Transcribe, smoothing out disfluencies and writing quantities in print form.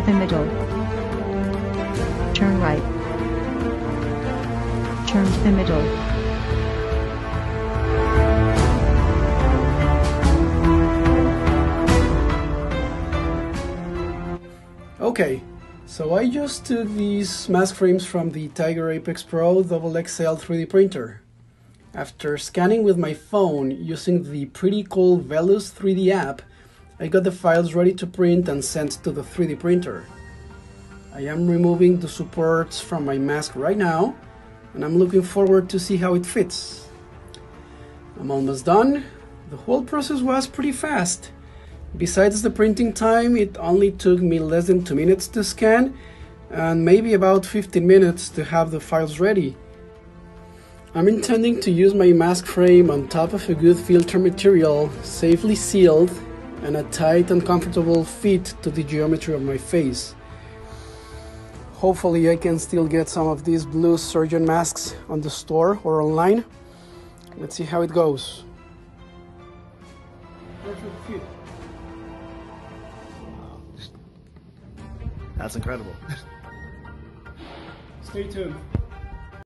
to the middle. Turn right. Turn to the middle. Okay, so I just took these mask frames from the Tiger Apex Pro XXL 3D printer. After scanning with my phone using the pretty cool Velus 3D app, I got the files ready to print and sent to the 3D printer. I am removing the supports from my mask right now, and I'm looking forward to see how it fits. I'm almost done. The whole process was pretty fast. Besides the printing time, it only took me less than 2 minutes to scan, and maybe about 15 minutes to have the files ready. I'm intending to use my mask frame on top of a good filter material, safely sealed, and a tight and comfortable fit to the geometry of my face. Hopefully I can still get some of these blue surgeon masks on the store or online. Let's see how it goes. Perfect fit. That's incredible. Stay tuned.